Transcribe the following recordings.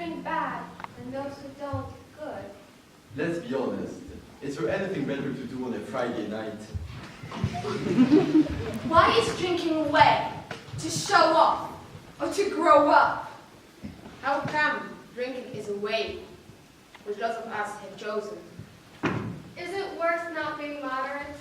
drink bad, and those who don't, good. Let's be honest. Is there anything better to do on a Friday night? Why is drinking a way? To show off, or to grow up? How come drinking is a way which lots of us have chosen? Is it worth not being moderate?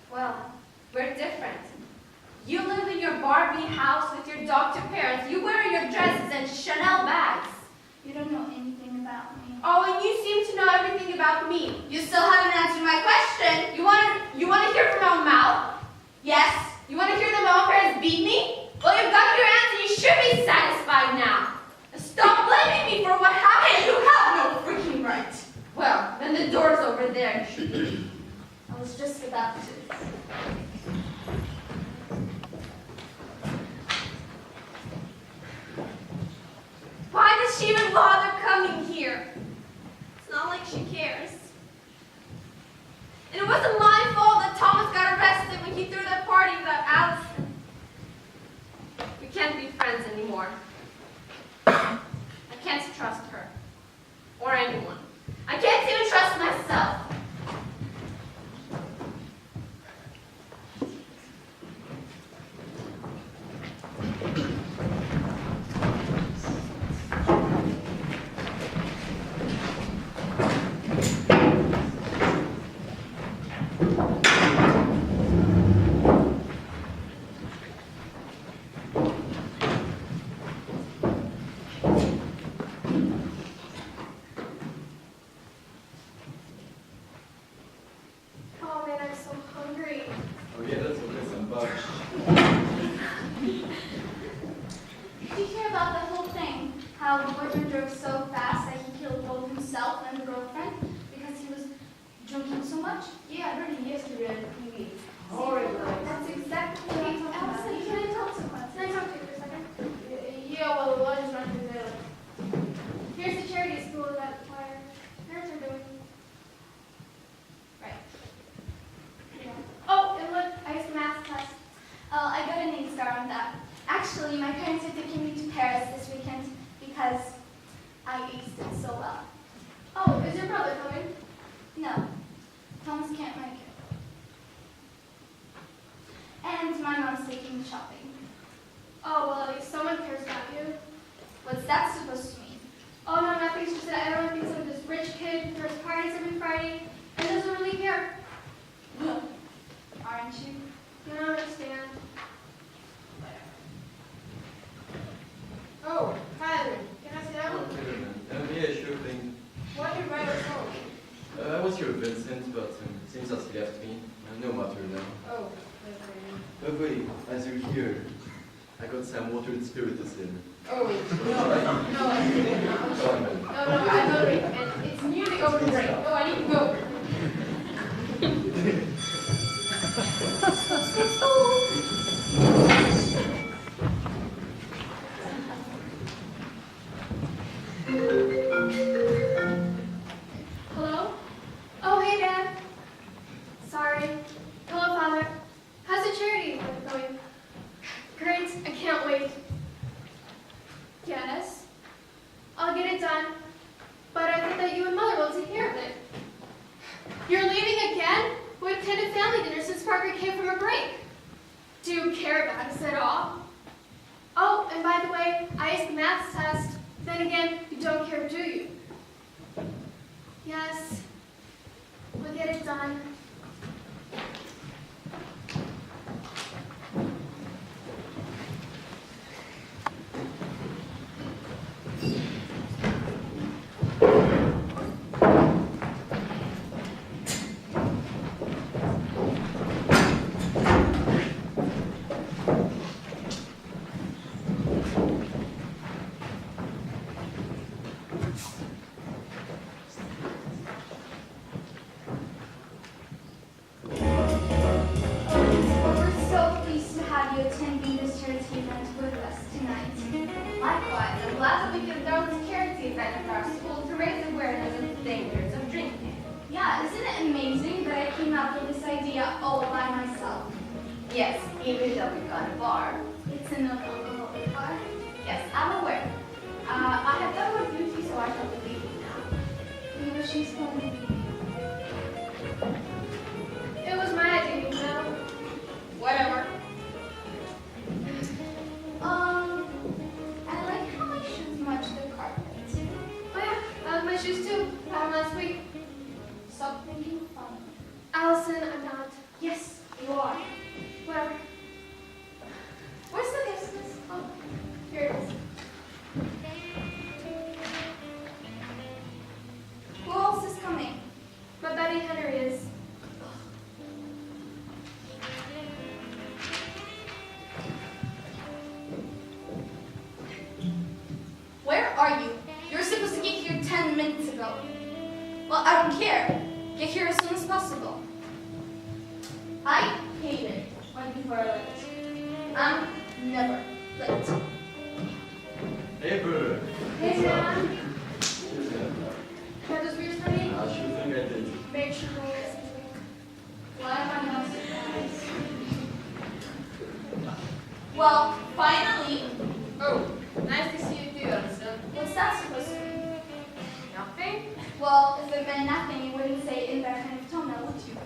Well, we're different. You live in your Barbie house with your doctor parents. You wear your dresses and Chanel bags. You don't know anything about me. Oh, and you seem to know everything about me. You still haven't answered my question. You want to hear from my own mouth? Yes. You want to hear that my own parents beat me? Well, you've got your answer. You should be satisfied now. Stop blaming me for what happened. You have no freaking right. Well, then the door's over there. You should leave. I was just about to. Why does she even bother coming here? It's not like she cares. And it wasn't my fault that Thomas got arrested when he threw that party without Allison. We can't be friends anymore. I can't trust her. Or anyone. I can't even trust myself. every Friday and doesn't really care. Aren't you? You don't understand. Oh, hi, Ellen. Can I sit down? Okay, man. Yeah, sure thing. Why did you write us home? I was here with Vincent, but seems that he left me. No matter now. Oh, But wait, as you're here, I got some watered spiritus in. oh, no, I didn't. Come on, man. No, I'm hungry, and it's nearly over break. Oh, I need to go. Hello? Oh, hey, Dad. Sorry. Hello, Father. How's the charity event going? Great. I can't wait. Yes. I'll get it done. But I thought that you and Mother will take care of it. You're leaving again? We attended family dinner since Parker came from a break. Do you care about us at all? Oh, and by the way, I aced the maths test. Then again, you don't care, do you? Yes. We'll get it done. We're so pleased to have you attending this charity event with us tonight. Likewise, I'm glad that we can throw this charity event at our school to raise awareness of the dangers of drinking. Yeah, isn't it amazing that I came up with this idea all by myself? Yes, even though we've got a bar. It's a non-alcoholic bar? Yes, I'm aware. I have done my duty, so I shall be leaving now. Maybe she's going to be. It was my idea, you know. Whatever. I like how my shoes match the carpet. Oh yeah, I have my shoes too. Got them last week. Stop making fun. Allison, I'm not. Yes, you are. Whatever. Where's the guest list? Oh, here it is. Who else is coming? My buddy Henry is. Where are you? You were supposed to get here 10 minutes ago. Well, I don't care. Get here as soon as possible. I hate it when people are late. I'm never late. Hey, brother. Hey, Dad. Cheers, man. Got those beers for me? I sure think I did. Make sure no one listens to me. Why am I not surprised? Well, finally. Oh, nice to see you too, Allison. What's that supposed to mean? Nothing? Well, if it meant nothing, you wouldn't say it in that kind of tone, now would you?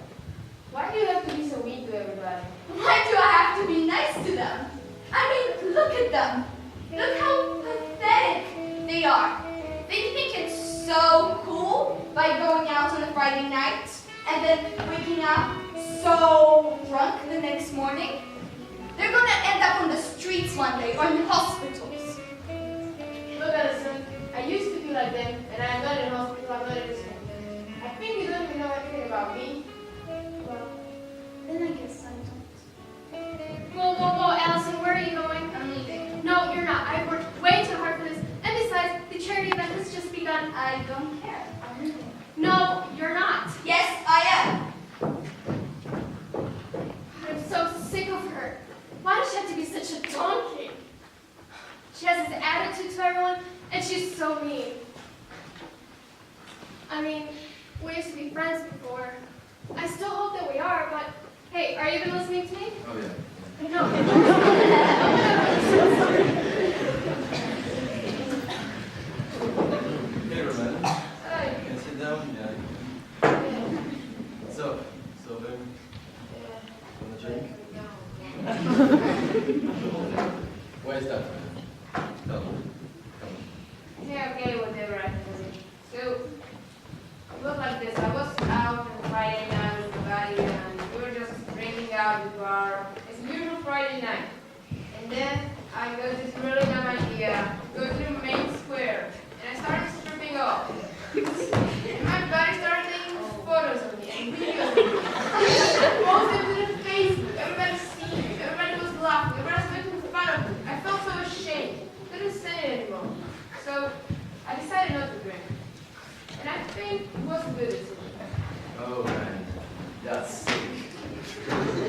Why do you have to be so mean to everybody? Why do I have to be nice to them? I mean, look at them. Look how pathetic they are. They think it's so cool by going out on a Friday night and then waking up so drunk the next morning. They're gonna end up on the streets one day or in hospitals. Look, Allison, I used to be like them, and I'm not in hospital, I'm not in school. I think you don't even know anything about me. Well, then I guess I don't. Whoa, Allison, where are you going? I'm leaving. No, you're not. I've worked way too hard for this. And besides, the charity event has just begun. I don't care. I'm leaving. No, you're not. Yes, I am. I'm so sick of her. Why does she have to be such a donkey? She has this attitude to everyone, and she's so mean. I mean, we used to be friends before. I still hope that we are, but hey, are you even listening to me? Oh, yeah. No. Hey, Roman. Hey. You can sit down. Yeah. What's up? So, want a drink? Why is that? Tell me. Come on. Yeah, okay, whatever I can do. So, looked like this. I was out on Friday night with the buddy, and we were just drinking out at the bar. It's a beautiful Friday night. And then I got this really dumb idea. Go to the main square. And I started stripping off. And my buddy started taking photos of me and videos of me. Posted to the Facebook. Everybody seen me. Everybody was laughing. Everybody was making fun of me. I felt so ashamed. Couldn't say it anymore. So I decided not to drink. And I think it was a good decision. Oh man, that's sick.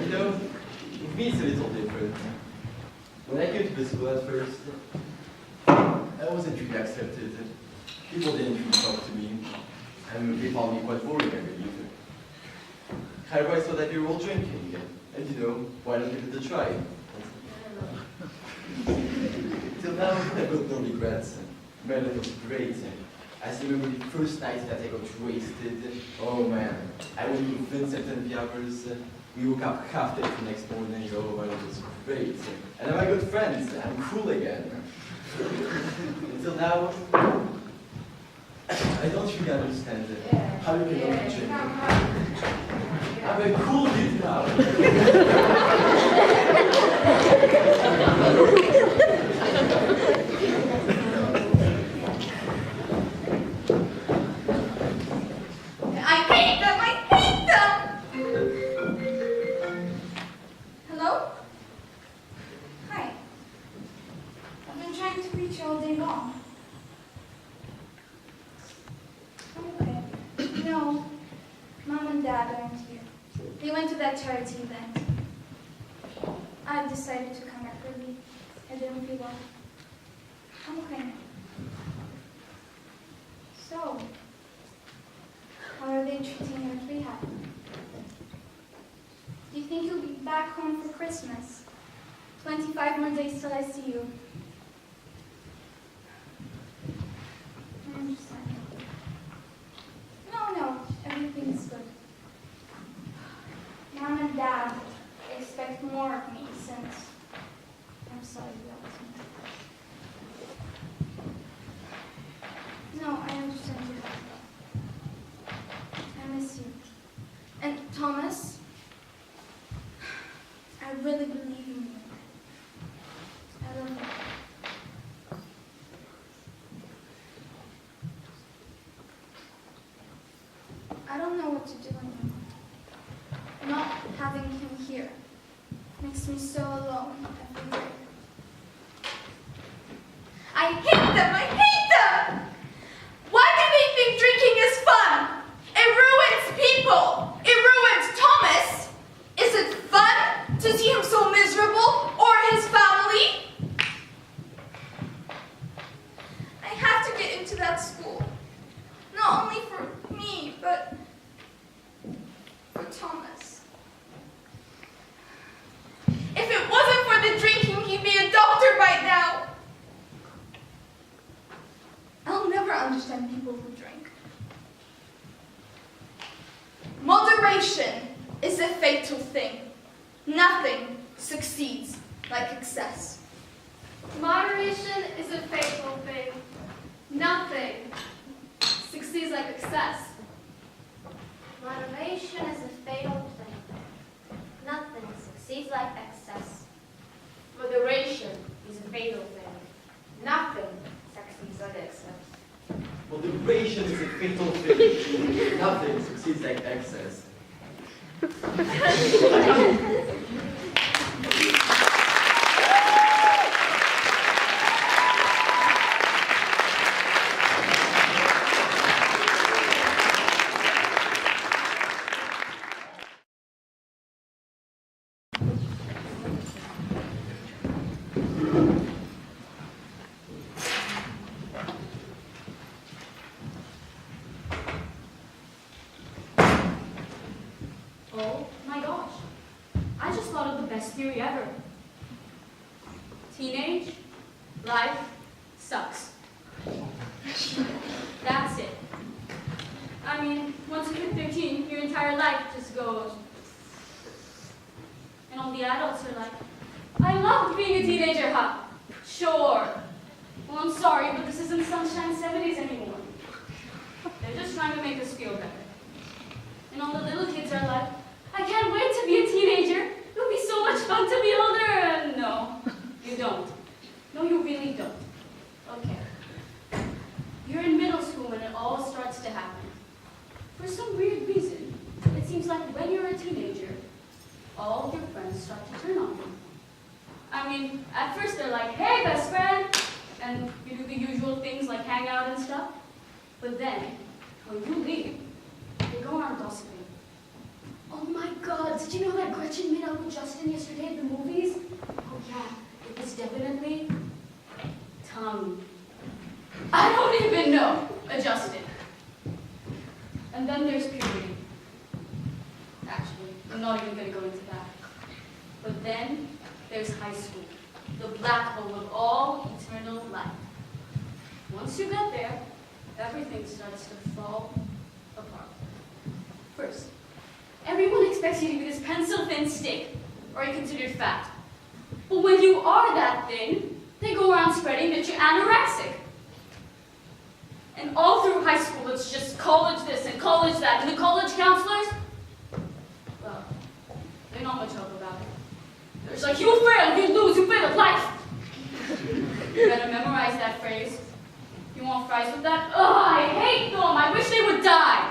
You know, with me it's a little different. When I came to the school at first, I wasn't really accepted. People didn't really talk to me, and they found me quite boring, I believe. I always thought that they were all drinking, and you know, why not give it a try? Till now, I've got no regrets. My life was great. I still remember the first night that I got wasted. Oh man, I went with Vincent and the others. We woke up half dead the next morning. Oh, my life was great. And now I got friends. I'm cool again. Until now, I don't really understand how you can go to gym. I'm a cool kid now. I hate them! I hate them! Hello? Hi. I've been trying to reach you all day long. I'm okay. No, Mom and Dad aren't here. They went to that charity event. I've decided to come back early. I didn't feel well. I'm okay now. So, how are they treating you at rehab? Do you think you'll be back home for Christmas? 25 more days till I see you. I understand. No, everything's good. Mom and Dad expect more of me since I'm sorry that was me. No, I understand you. I miss you. And Thomas, I really believe in you. I love you. I don't know what to do anymore. Not having him here makes me so alone everywhere. I hate them! I hate them! Why do they think drinking is fun? It ruins people! It ruins Thomas! Is it fun to see him so miserable? Or his family? I have to get into that school. Not only for me, but for Thomas. If it wasn't for the drinking, he'd be a doctor by now. I'll never understand people who drink. Moderation is a fatal thing. Nothing succeeds like excess. Moderation is a fatal thing. Nothing succeeds like excess. Moderation is a fatal thing. Nothing succeeds like excess. Moderation is a fatal thing. Nothing succeeds like excess. Moderation is a fatal thing. Nothing succeeds like excess. Oh my gosh. I just thought of the best theory ever. Teenage life sucks. That's it. I mean, once you hit 13, your entire life just goes. And all the adults are like, I loved being a teenager, huh? Sure. Well, I'm sorry, but this isn't Sunshine 70s anymore. They're just trying to make us feel better. And all the little kids are like, I can't wait to be a teenager. It'll be so much fun to be older. And no, you don't. No, you really don't. Okay. You're in middle school when it all starts to happen. For some weird reason, it seems like when you're a teenager, all of your friends start to turn on you. I mean, at first they're like, hey, best friend, and you do the usual things like hang out and stuff. But then, when you leave, they go around gossiping. Oh my God, did you know that Gretchen made out with Justin yesterday at the movies? Oh yeah, it was definitely Tommy. I don't even know a Justin. And then there's puberty. Actually, I'm not even going to go into that. But then there's high school, the black hole of all eternal life. Once you get there, everything starts to fall apart. First, everyone expects you to be this pencil-thin stick, or you're considered fat. But when you are that thin, they go around spreading that you're anorexic. And all through high school, it's just college this and college that. And the college counselors, well, they're not much help about it. They're just like, you failed, you lose, you failed life. You better memorize that phrase. You want fries with that? Oh, I hate them. I wish they would die.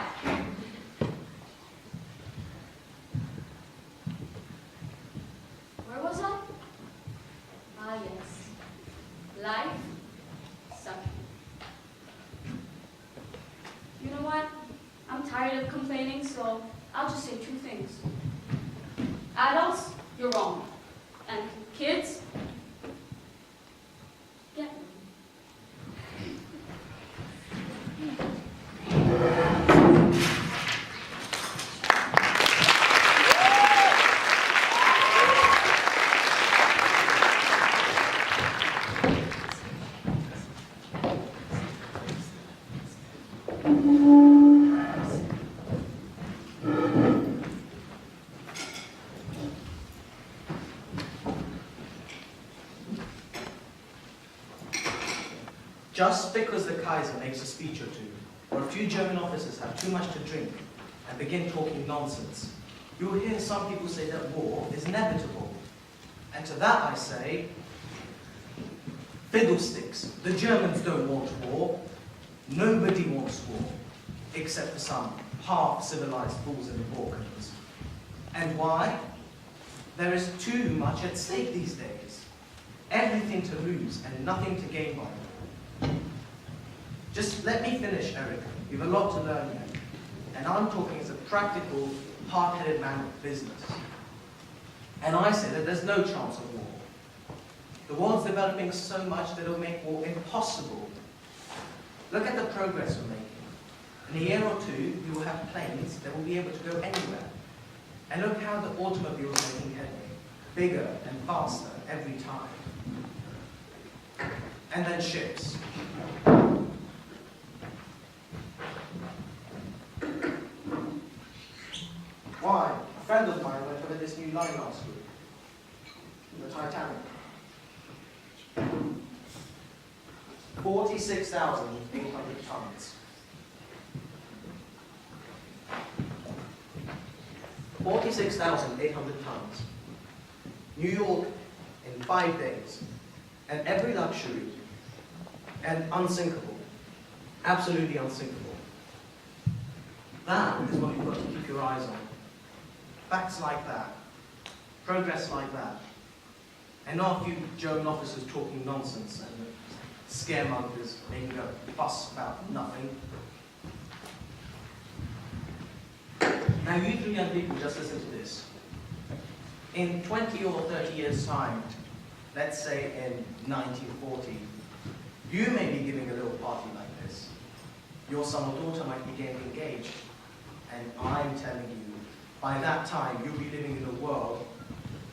Where was I? Ah, yes. Life sucking. You know what? I'm tired of complaining, so I'll just say two things. Adults, you're wrong. And kids, get me. Just because the Kaiser makes a speech or two, or a few German officers have too much to drink and begin talking nonsense, you will hear some people say that war is inevitable. And to that I say, fiddlesticks. The Germans don't want war. Nobody wants war, except for some half-civilized fools in the Balkans. And why? There is too much at stake these days. Everything to lose and nothing to gain by it. Just let me finish, Erica. You have a lot to learn yet. And I'm talking as a practical, hard-headed man of business. And I say that there's no chance of war. The world's developing so much that it'll make war impossible. Look at the progress we're making. In a year or two, you will have planes that will be able to go anywhere. And look how the automobile is making headway, bigger and faster every time. And then ships. Why? A friend of mine went over this new line last week. The Titanic. 46,800 tons. 46,800 tons. New York in 5 days. And every luxury. And unsinkable. Absolutely unsinkable. That is what you've got to keep your eyes on. Facts like that. Progress like that. And not a few German officers talking nonsense and scaremongers making a fuss about nothing. Now you three young people, just listen to this. In 20 or 30 years' time, let's say in 1940, you may be giving a little party like this. Your son or daughter might be getting engaged. And I'm telling you, by that time, you'll be living in a world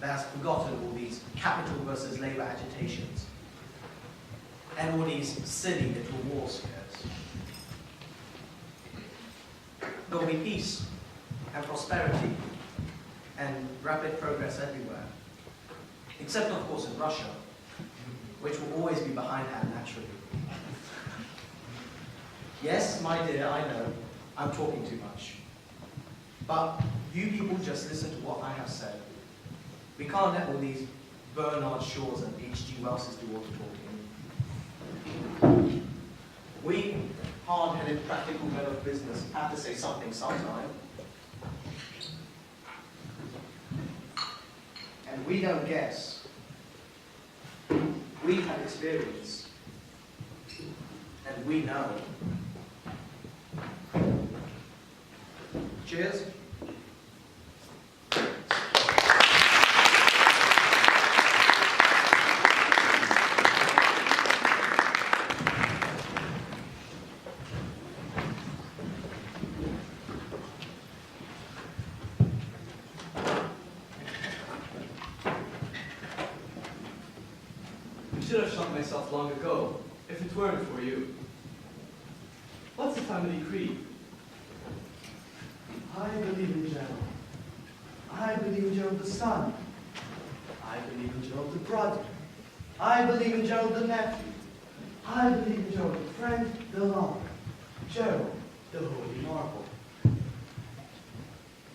that has forgotten all these capital versus labor agitations and all these silly little war scares. There'll be peace and prosperity and rapid progress everywhere, except of course in Russia, which will always be behindhand naturally. Yes, my dear, I know. I'm talking too much. But you people just listen to what I have said. We can't let all these Bernard Shaws and H.G. Wellses do all the talking. We hard-headed, practical men of business have to say something sometime. And we don't guess. We have experience. And we know. Cheers. I should have shot myself long ago, if it weren't for you. What's the family creed? I believe in Gerald. I believe in Gerald the son. I believe in Gerald the brother. I believe in Gerald the nephew. I believe in Gerald the friend, the lover. Gerald, the holy marble.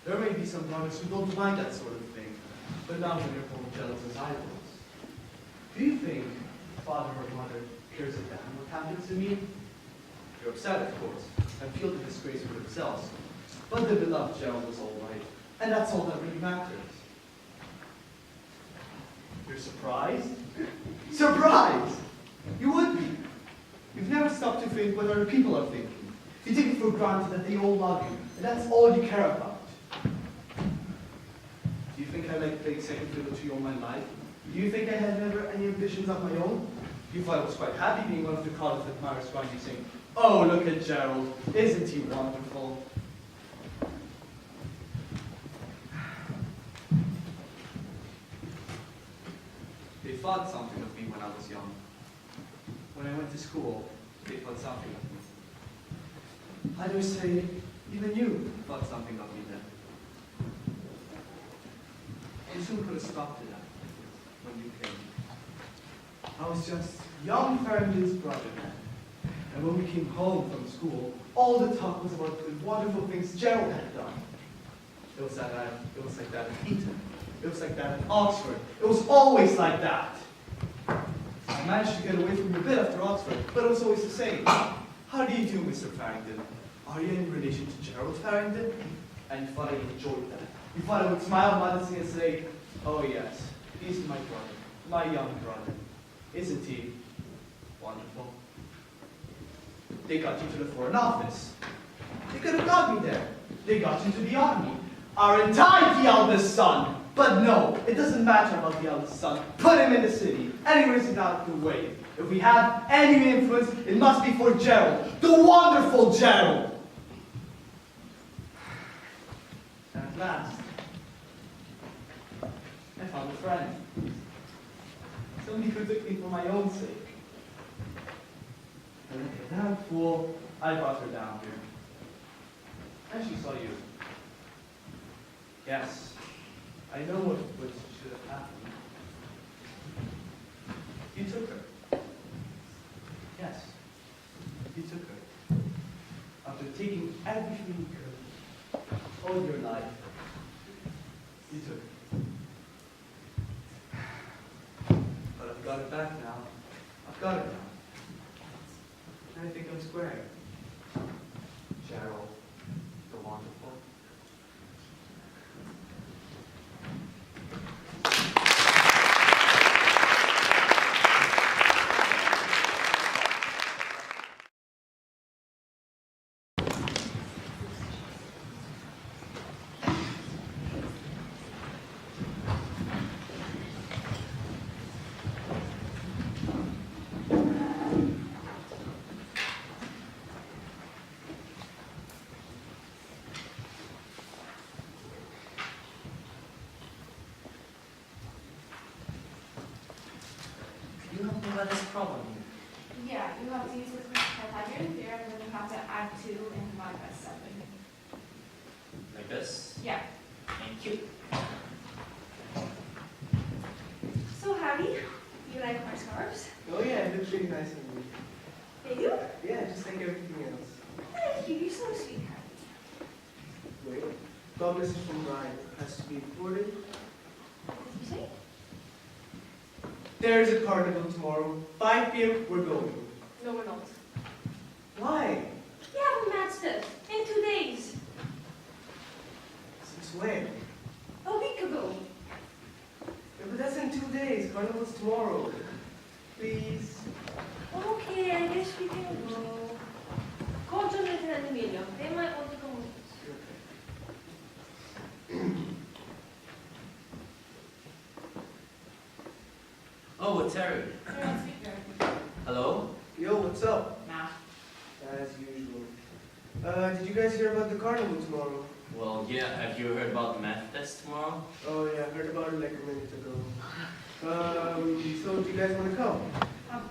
There may be some brothers who don't mind that sort of thing, but not when they're full of jealous as idols. Do you think father or mother cares a damn what happens to me? They're upset, of course, and feel the disgrace for themselves. But the beloved Gerald was all right, and that's all that really matters. You're surprised? Surprise! You would be. You've never stopped to think what other people are thinking. You take it for granted that they all love you, and that's all you care about. Do you think I like playing second fiddle to you all my life? Do you think I had never any ambitions of my own? You thought I was quite happy being one of the college admirers around you saying, "Oh, look at Gerald, isn't he wonderful?" They thought something of me when I was young. When I went to school, they thought something of me. I dare say, even you. Thought something of me then. You soon put a stop to that when you came. I was just young Farrington's brother then. And when we came home from school, all the talk was about the wonderful things Gerald had done. It was like that at Eton. It was like that at Oxford. It was always like that. I managed to get away from you a bit after Oxford, but it was always the same. How do you do, Mr. Farrington? Are you in relation to Gerald Farrington? And you thought I enjoyed that. You thought I would smile modestly and say, "Oh yes, he's my brother, my young brother. Isn't he wonderful?" They got you to the Foreign Office. They could have got me there. They got you to the army. Aren't I the eldest son? But no, it doesn't matter about the eldest son. Put him in the city, and he raised it out of the way. If we have any influence, it must be for Gerald, the wonderful Gerald. And at last, I found a friend. Somebody who took me for my own sake. And like a damn fool, I brought her down here. And she saw you. Yes, I know what should have happened. You took her. Yes, you took her. After taking everything you could, all your life, you took her. But I've got it back now. I've got it now. And I think I'm square. Gerald, the wonderful. You have to let us problem here. Yeah, you have to use the Pythagorean theorem, and then you have to add 2 and divide by 7. Like this? Yeah. Thank you. So, Harry, you like my scarves? Oh yeah, it looks really nice on you. They do? Yeah, just like everything else. got a message from Ryan. Has to be reported. What did you say? There is a carnival tomorrow. 5 p.m. We're going. No, we're not. Why? We have a match test in 2 days. Since when? A week ago. Yeah, but that's in 2 days. Carnival's tomorrow. Please. Okay, I guess we can go. Call Jonathan and Emilia. They might want to come with us. Oh, it's Harry. Hello? Yo, what's up? Nah. As usual. Did you guys hear about the carnival tomorrow? Well, yeah, have you heard about the math test tomorrow? Oh yeah, I heard about it like a minute ago. So do you guys want to come?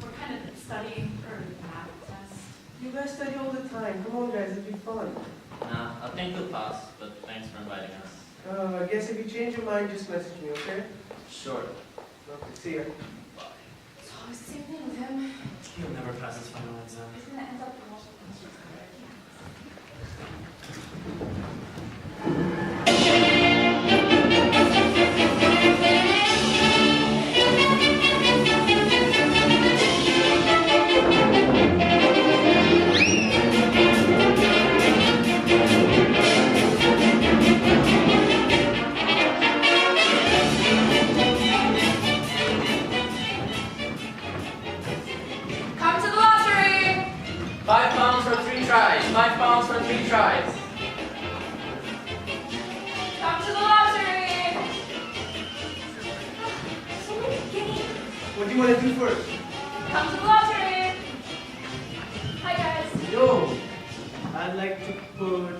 We're kind of studying for the math test. You guys study all the time. Come on guys, it'll be fun. Nah, I think we'll pass, but thanks for inviting us. I guess if you change your mind, just message me, okay? Sure. Okay, see ya. It's always the same thing with him. He'll never pass his final exam. He's gonna end up with most of the questions. Come to the lottery! £5 for 3 tries. £5 for 3 tries. Come to the lottery! So many games. What do you want to do first? Come to the lottery! Hi guys. Yo, I'd like to put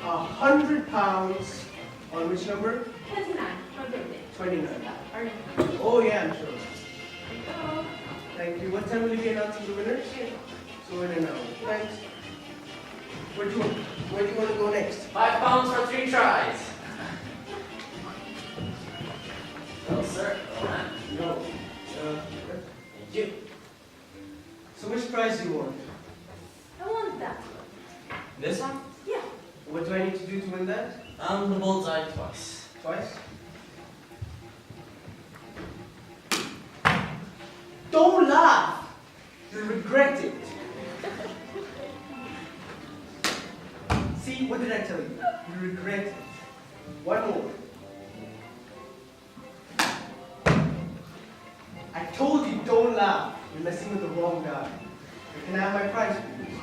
£100 on which number? 29, my birthday. 29. Are you? Oh yeah, I'm sure. Oh, Thank you. What time will you be announcing the winners? So in an hour. Thanks. Where do you want to go next? £5 for 3 tries. Well, sir. Well, man. No. Thank you. So which prize do you want? I want that one. This one? Yeah. What do I need to do to win that? The bullseye twice. Twice? Don't laugh! You'll regret it. See, what did I tell you? You regret it. One more. I told you don't laugh. You're messing with the wrong guy. You can have my prize, please.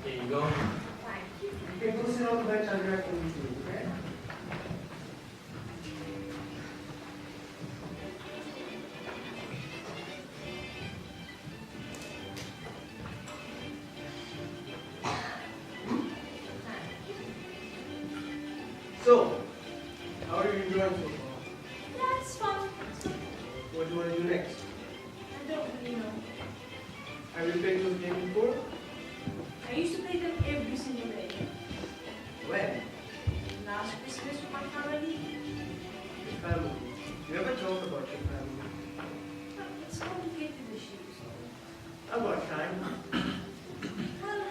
Here you go. Thank you. You can go sit on the bench I'll direct you to, okay? So, how are you enjoying so far? Yeah, it's fun. It's fun. What do you want to do next? I don't really know. Have you played those games before? I used to play them every single day. When? Last Christmas with my family. Your family. You ever talk about your family? But it's complicated issues. About time. Well,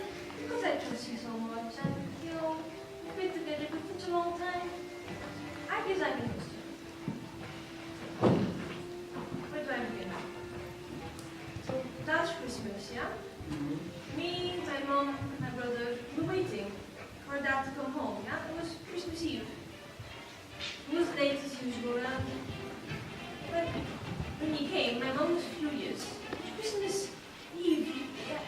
because I trust you so much and, you know, we've been together for such a long time. I guess I can trust you. Where do I begin? So, last Christmas, yeah? Me, my mom, my brother, we were waiting for Dad to come home, yeah? It was Christmas Eve. It was late as usual, but when he came, my mom was furious. Christmas Eve, yeah,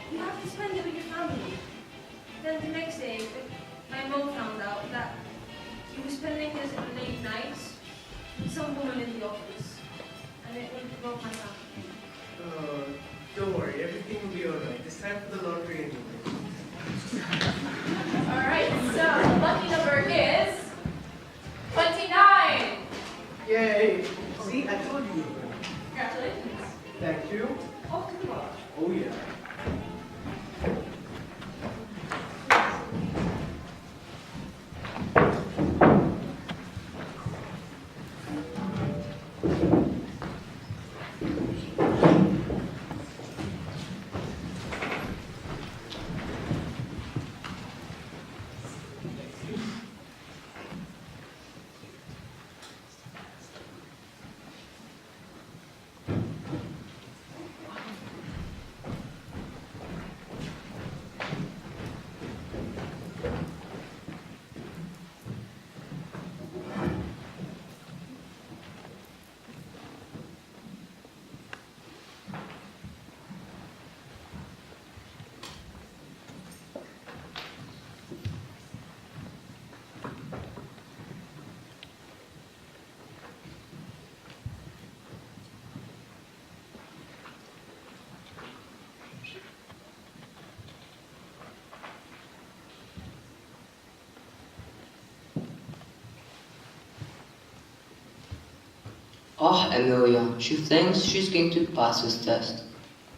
Oh, Amelia, she thinks she's going to pass this test.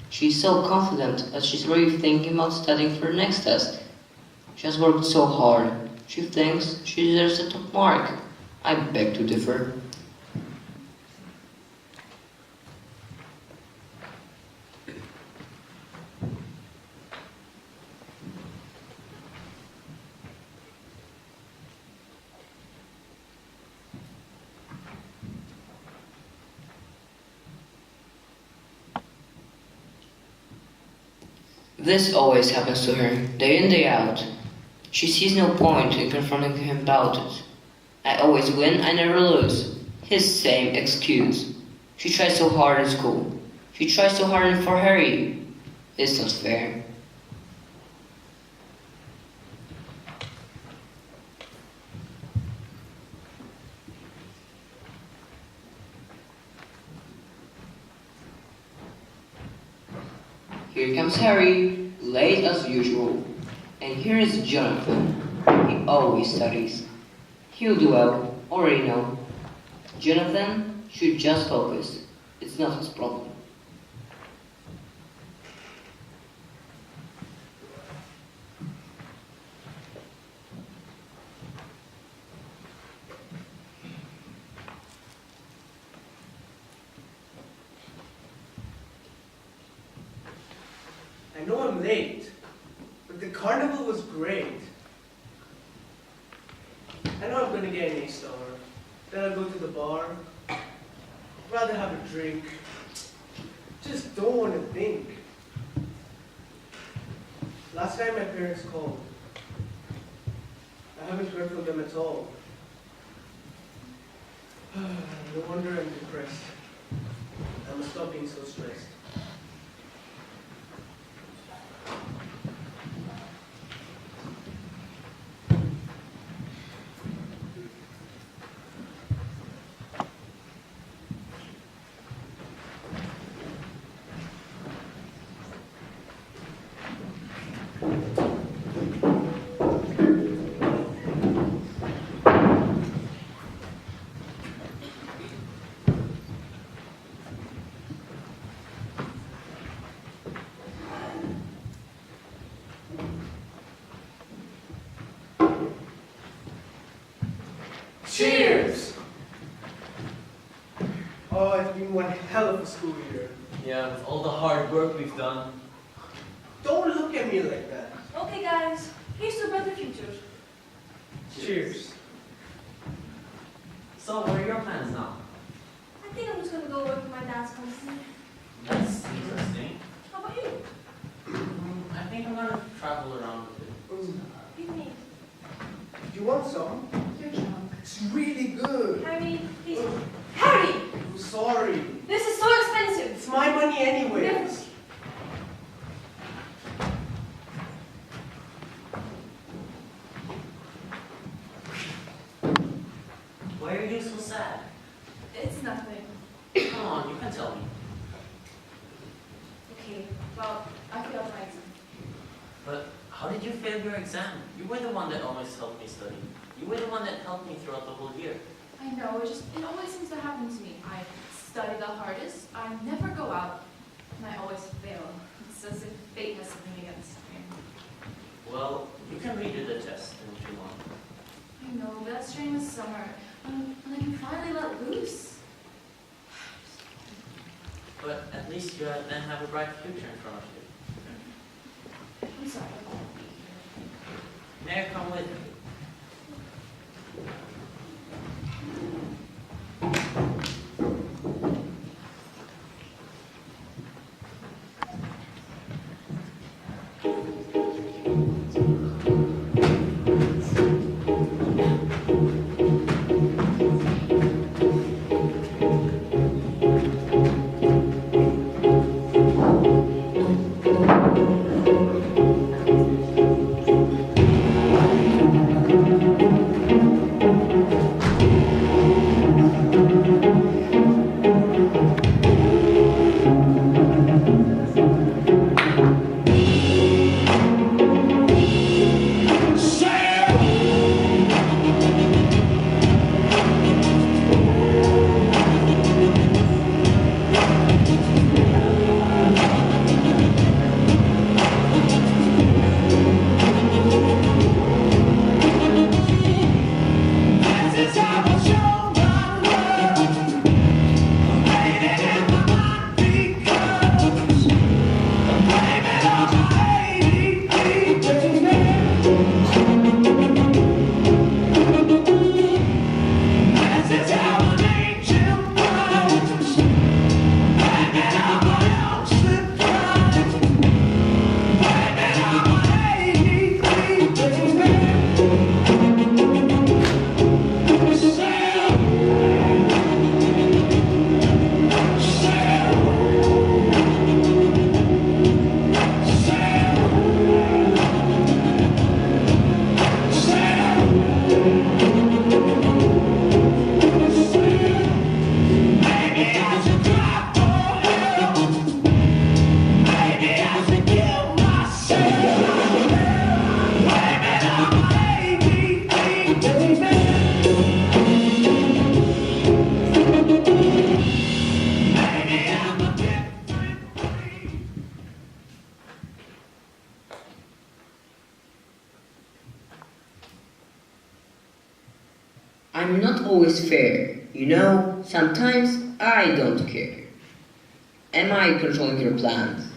She's so confident that she's already thinking about studying for the next test. She has worked so hard. She thinks she deserves a top mark. I beg to differ. This always happens to her, day in day out. She sees no point in confronting him about it. I always win, I never lose. His same excuse. She tries so hard in school. She tries so hard for Harry. It's not fair. Here comes Harry, late as usual. And here is Jonathan. He always studies. He'll do well, already know. Jonathan should just focus. It's not his problem. I know I'm late, but the carnival was great. I know I'm gonna get an A star. Then I'll go to the bar. Rather have a drink. Just don't want to think. Last time my parents called. I haven't heard from them at all. No wonder I'm depressed. I must stop being so stressed. Cheers! Oh, it's been one hell of a school year. Yeah, with all the hard work we've done. Don't look at me like that. Okay, guys, here's to a better future. Cheers. So, what are your plans now? I think I'm just gonna go work for my dad's company. That's interesting. How about you? I think I'm gonna travel around a bit. Give me. Do you want some? Your job. It's really good. Harry, please. Harry! I'm sorry. This is so expensive. It's my money anyways. Why are you so sad? It's nothing. Come on, you can tell me. Okay, well, I failed my exam. But how did you fail your exam? You were the one that always helped me study. You were the one that helped me throughout the whole year. I know, it always seems to happen to me. I study the hardest, I never go out, and I always fail. It's as if fate has something against me. Well, you can redo the test if you want. I know, but that's during the summer, when I can finally let loose. But at least you then have a bright future in front of you. I'm sorry, I won't be here. May I come with you? I'm not always fair. You know, sometimes I don't care. Am I controlling your plans?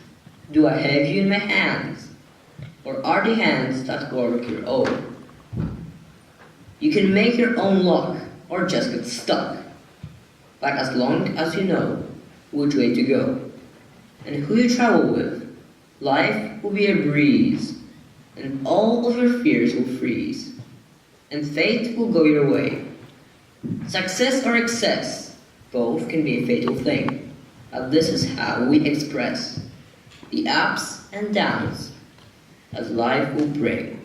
Do I have you in my hands? Or are the hands that work your own? You can make your own luck or just get stuck. But as long as you know which way to go and who you travel with, life will be a breeze, and all of your fears will freeze, and fate will go your way. Success or excess, both can be a fatal thing, but this is how we express the ups and downs as life will bring.